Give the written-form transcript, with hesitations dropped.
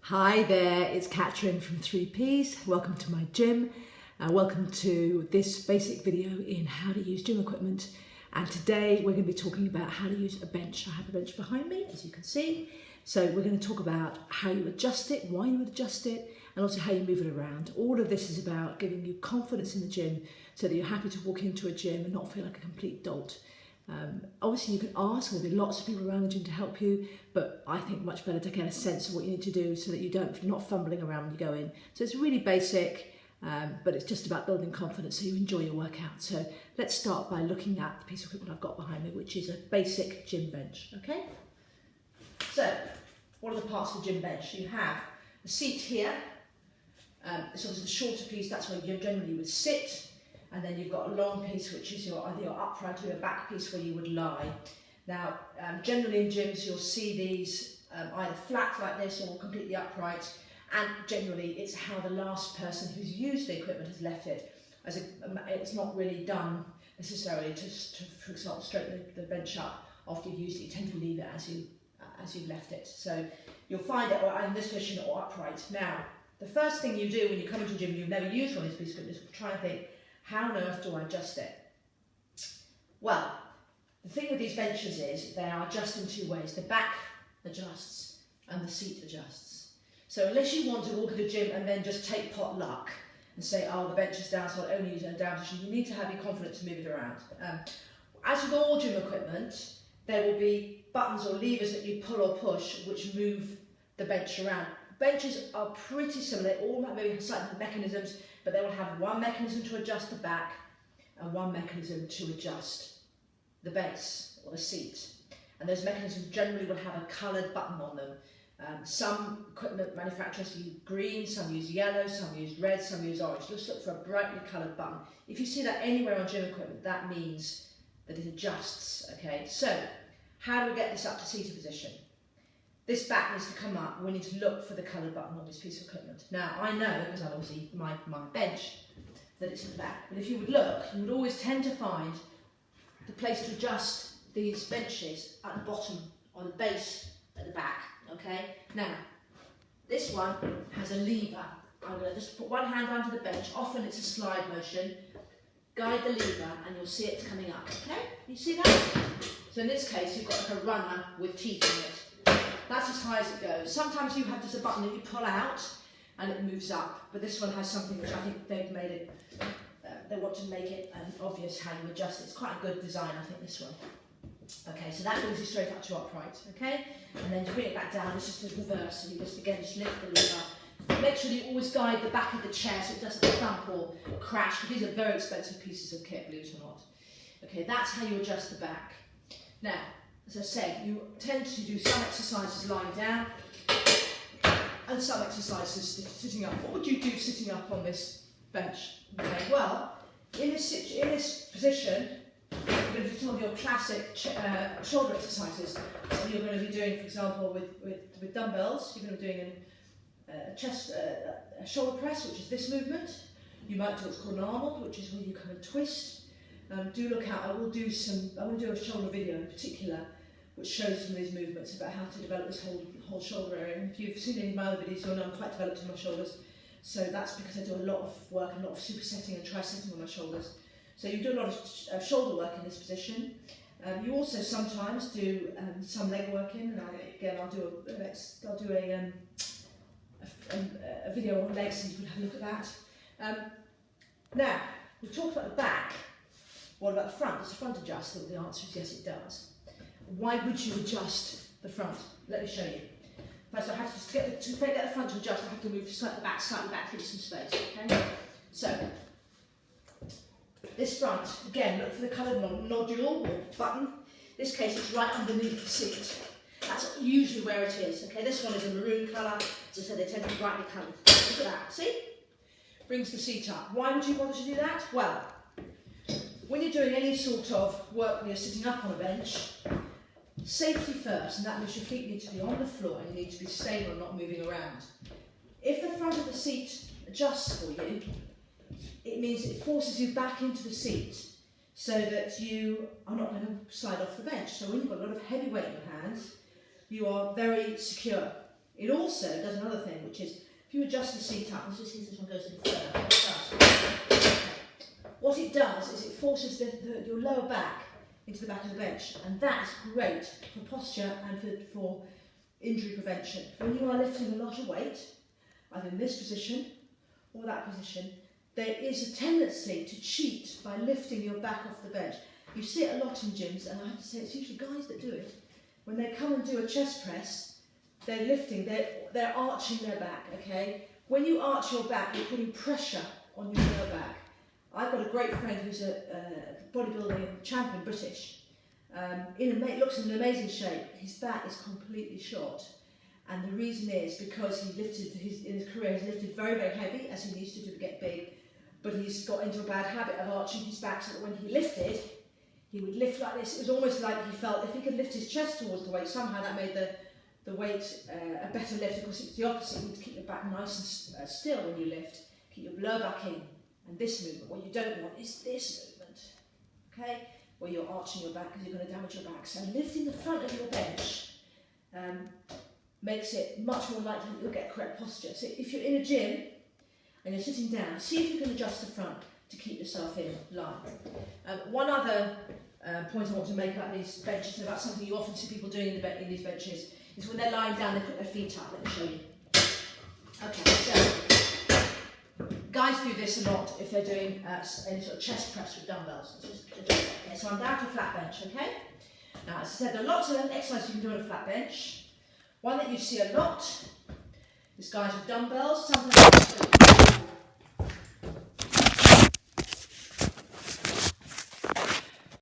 Hi there, it's Catherine from 3Ps. Welcome to my gym. Welcome to this basic video in how to use gym equipment. And today we're going to be talking about how to use a bench. I have a bench behind me, as you can see. So we're going to talk about how you adjust it, why you would adjust it, and also how you move it around. All of this is about giving you confidence in the gym so that you're happy to walk into a gym and not feel like a complete dolt. Obviously you can ask, there'll be lots of people around the gym to help you, but I think much better to get a sense of what you need to do so that you're not fumbling around when you go in. So it's really basic, but it's just about building confidence so you enjoy your workout. So let's start by looking at the piece of equipment I've got behind me, which is a basic gym bench, okay? So, what are the parts of the gym bench? You have a seat here, so it's the shorter piece, that's where you generally would sit. And then you've got a long piece, which is either your upright or your back piece where you would lie. Now, generally in gyms, you'll see these either flat like this or completely upright. And generally, it's how the last person who's used the equipment has left it. It's not really done necessarily to for example, straighten the bench up after you've used it. You tend to leave it as you've left it. So you'll find it in this position or upright. Now, the first thing you do when you come into a gym and you've never used one of these pieces of equipment is try and think, how on earth do I adjust it? Well, the thing with these benches is they are adjusted in two ways. The back adjusts and the seat adjusts. So unless you want to walk into the gym and then just take pot luck and say, oh, the bench is down, so I'll only use it in a down position, you need to have your confidence to move it around. As with all gym equipment, there will be buttons or levers that you pull or push which move the bench around. Benches are pretty similar, they all have maybe slightly different mechanisms, but they will have one mechanism to adjust the back and one mechanism to adjust the base or the seat. And those mechanisms generally will have a coloured button on them. Some equipment manufacturers use green, some use yellow, some use red, some use orange. Just look for a brightly coloured button. If you see that anywhere on gym equipment, that means that it adjusts, okay? So, how do we get this up to seated position? This back needs to come up, we need to look for the coloured button on this piece of equipment. Now, I know, because I've obviously my bench, that it's in the back. But if you would look, you would always tend to find the place to adjust these benches at the bottom, on the base at the back, okay? Now, this one has a lever. I'm going to just put one hand onto the bench, often it's a slide motion, guide the lever and you'll see it coming up, okay? You see that? So in this case, you've got like a runner with teeth in it. That's as high as it goes. Sometimes you have just a button that you pull out and it moves up, but this one has something which I think they've made it, they want to make it obvious how you adjust it. It's quite a good design, I think, this one. Okay, so that brings you straight up to upright, okay? And then to bring it back down, it's just a reverse, so you just lift the lever. Make sure you always guide the back of the chair so it doesn't thump or crash, because these are very expensive pieces of kit, believe it or not. Okay, that's how you adjust the back. Now, as I said, you tend to do some exercises lying down and some exercises sitting up. What would you do sitting up on this bench? Okay, well, in this position, you're going to do some of your classic shoulder exercises. So you're going to be doing, for example, with dumbbells, you're going to be doing a shoulder press, which is this movement. You might do what's called an arm, which is when you kind of twist. Do look out, I will do a shoulder video in particular, which shows some of these movements about how to develop this whole shoulder area. And if you've seen any of my other videos, you'll know I'm quite developed in my shoulders. So that's because I do a lot of work, a lot of supersetting and trisetting on my shoulders. So you do a lot of shoulder work in this position. You also sometimes do some leg work in, and I'll do a video on legs, so you can have a look at that. Now, we've talked about the back. What about the front? Does the front adjust? The answer is yes, it does. Why would you adjust the front? Let me show you. First, I have to get the front to adjust. I have to move slightly back to get some space. Okay. So this front, again, look for the coloured nodule or button. In this case, it's right underneath the seat. That's usually where it is. Okay. This one is a maroon colour. As I said, they tend to be brightly coloured. Look at that. See? Brings the seat up. Why would you want to do that? Well, when you're doing any sort of work when you're sitting up on a bench, safety first, and that means your feet need to be on the floor and you need to be stable and not moving around. If the front of the seat adjusts for you, it means it forces you back into the seat so that you are not going to slide off the bench. So when you've got a lot of heavy weight in your hands, you are very secure It also does another thing, which is if you adjust the seat up, let's just see if this one goes any further. What it does is it forces your lower back into the back of the bench, and that's great for posture and for injury prevention. When you are lifting a lot of weight, either in this position or that position, there is a tendency to cheat by lifting your back off the bench. You see it a lot in gyms, and I have to say it's usually guys that do it. When they come and do a chest press, they're lifting, they're arching their back, okay? When you arch your back, you're putting pressure on your lower back. I've got a great friend who's a bodybuilding champion, British. Looks in an amazing shape. His back is completely shot. And the reason is because he lifted, in his career, he's lifted very, very heavy, as he needs to do to get big. But he's got into a bad habit of arching his back so that when he lifted, he would lift like this. It was almost like he felt if he could lift his chest towards the weight, somehow that made the weight a better lift. Of course, it's the opposite. You need to keep your back nice and still when you lift. Keep your lower back in. And this movement, what you don't want is this movement, okay? Where you're arching your back because you're going to damage your back. So lifting the front of your bench makes it much more likely that you'll get correct posture. So if you're in a gym and you're sitting down, see if you can adjust the front to keep yourself in line. One other point I want to make about these benches, and about something you often see people doing in these benches, is when they're lying down, they put their feet up. Let me show you. Okay, so guys do this a lot if they're doing any sort of chest press with dumbbells. Okay, so I'm down to a flat bench, okay? Now, as I said, there are lots of exercises you can do on a flat bench. One that you see a lot is guys with dumbbells. Sometimes